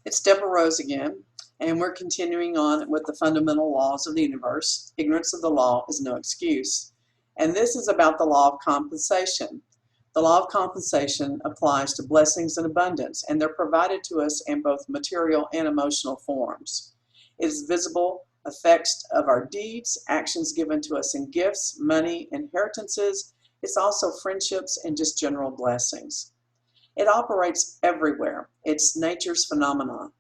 It's Deborah Rose again, and we're continuing on with the fundamental laws of the universe. Ignorance of the law is no excuse. And this is about the law of compensation. The law of compensation applies to blessings and abundance, and they're provided to us in both material and emotional forms. It is visible effects of our deeds, actions given to us in gifts, money, inheritances. It's also friendships and just general blessings. It operates everywhere. It's nature's phenomenon.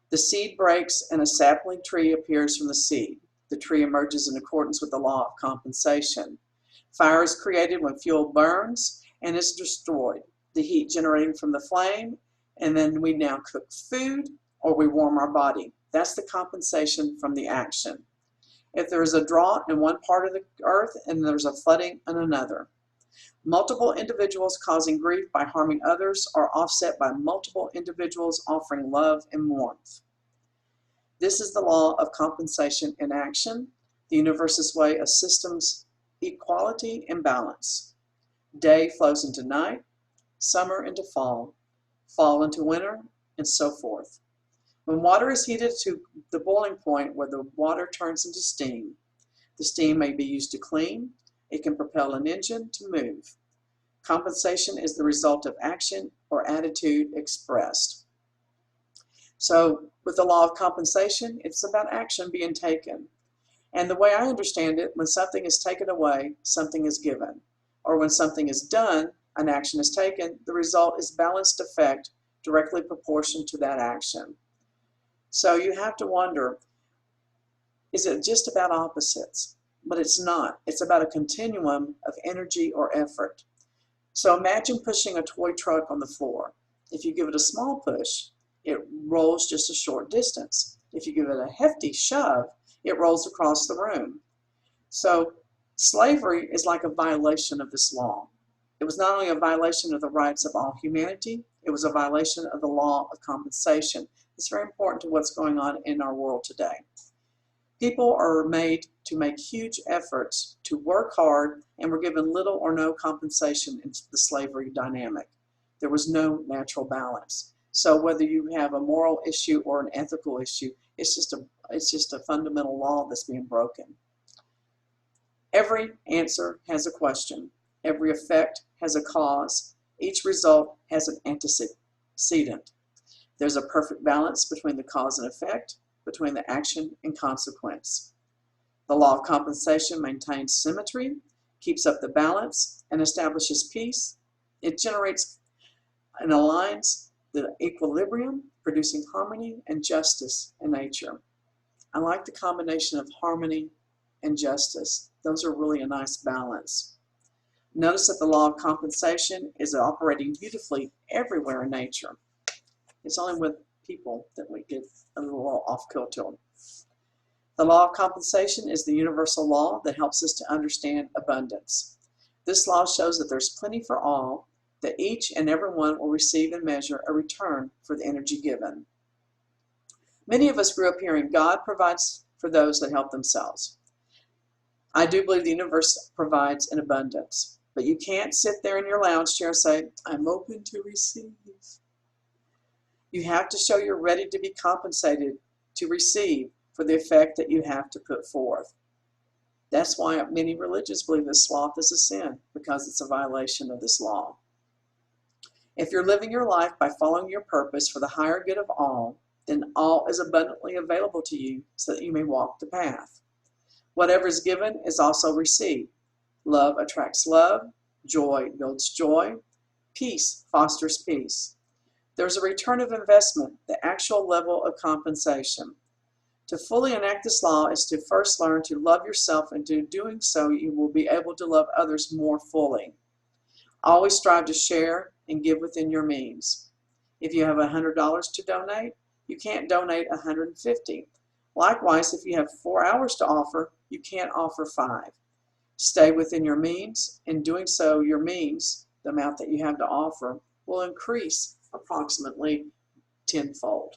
The seed breaks and a sapling tree appears from the seed. The tree emerges in accordance with the law of compensation. Fire is created when fuel burns and is destroyed. The heat generating from the flame, and then we now cook food or we warm our body. That's the compensation from the action. If there is a drought in one part of the earth and there's a flooding in another, multiple individuals causing grief by harming others are offset by multiple individuals offering love and warmth. This is the law of compensation in action, the universe's way of systems, equality, and balance. Day flows into night, summer into fall, fall into winter, and so forth. When water is heated to the boiling point where the water turns into steam, the steam may be used to clean. It can propel an engine to move. Compensation is the result of action or attitude expressed. So with the law of compensation, it's about action being taken. And the way I understand it, when something is taken away, something is given. Or when something is done, an action is taken, the result is balanced effect directly proportioned to that action. So you have to wonder, is it just about opposites? But it's not. It's about a continuum of energy or effort. So imagine pushing a toy truck on the floor. If you give it a small push, it rolls just a short distance. If you give it a hefty shove, it rolls across the room. So slavery is like a violation of this law. It was not only a violation of the rights of all humanity, it was a violation of the law of compensation. It's very important to what's going on in our world today. People are made to make huge efforts to work hard and were given little or no compensation in the slavery dynamic. There was no natural balance. So whether you have a moral issue or an ethical issue, it's just a fundamental law that's being broken. Every answer has a question. Every effect has a cause. Each result has an antecedent. There's a perfect balance between the cause and effect, between the action and consequence. The law of compensation maintains symmetry, keeps up the balance, and establishes peace. It generates and aligns the equilibrium, producing harmony and justice in nature. I like the combination of harmony and justice. Those are really a nice balance. Notice that the law of compensation is operating beautifully everywhere in nature. It's only with people that we get a little off kilter. The law of compensation is the universal law that helps us to understand abundance. This law shows that there's plenty for all, that each and every one will receive and measure a return for the energy given. Many of us grew up hearing God provides for those that help themselves. I do believe the universe provides in abundance, but you can't sit there in your lounge chair and say, I'm open to receive. You have to show you're ready to be compensated to receive for the effect that you have to put forth. That's why many religions believe that sloth is a sin, because it's a violation of this law. If you're living your life by following your purpose for the higher good of all, then all is abundantly available to you so that you may walk the path. Whatever is given is also received. Love attracts love, joy builds joy, peace fosters peace. There's a return of investment, the actual level of compensation. To fully enact this law is to first learn to love yourself, and in doing so you will be able to love others more fully. Always strive to share and give within your means. If you have $100 to donate, you can't donate $150. Likewise, if you have 4 hours to offer, you can't offer 5. Stay within your means. In doing so, your means, the amount that you have to offer, will increase approximately tenfold.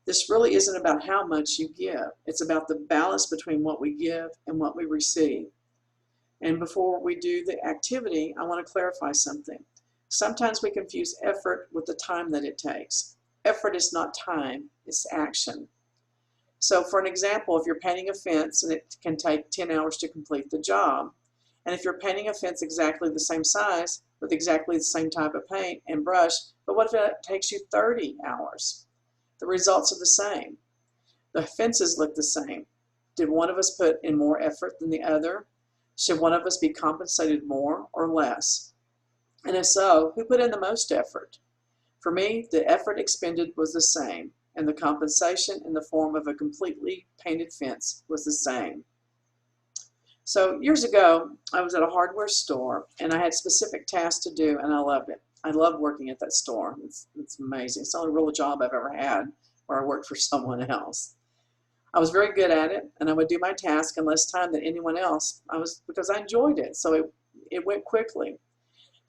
This really isn't about how much you give. It's about the balance between what we give and what we receive. And before we do the activity, I want to clarify something. Sometimes we confuse effort with the time that it takes. Effort is not time, it's action. So for an example, if you're painting a fence and it can take 10 hours to complete the job, and if you're painting a fence exactly the same size with exactly the same type of paint and brush, but what if it takes you 30 hours? The results are the same. The fences look the same. Did one of us put in more effort than the other? Should one of us be compensated more or less? And if so, who put in the most effort? For me, the effort expended was the same, and the compensation in the form of a completely painted fence was the same. So years ago, I was at a hardware store, and I had specific tasks to do, and I loved it. I love working at that store. It's amazing. It's the only real job I've ever had where I worked for someone else. I was very good at it, and I would do my task in less time than anyone else. Because I enjoyed it, so it went quickly.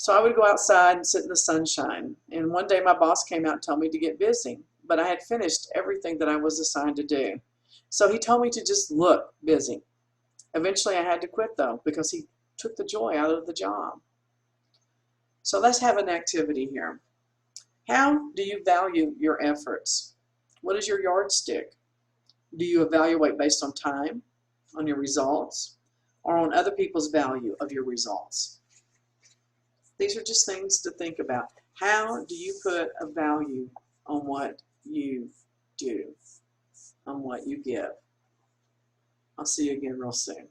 So I would go outside and sit in the sunshine. And one day my boss came out and told me to get busy, but I had finished everything that I was assigned to do. So he told me to just look busy. Eventually I had to quit though, because he took the joy out of the job. So let's have an activity here. How do you value your efforts? What is your yardstick? Do you evaluate based on time, on your results, or on other people's value of your results? These are just things to think about. How do you put a value on what you do, on what you give? I'll see you again real soon.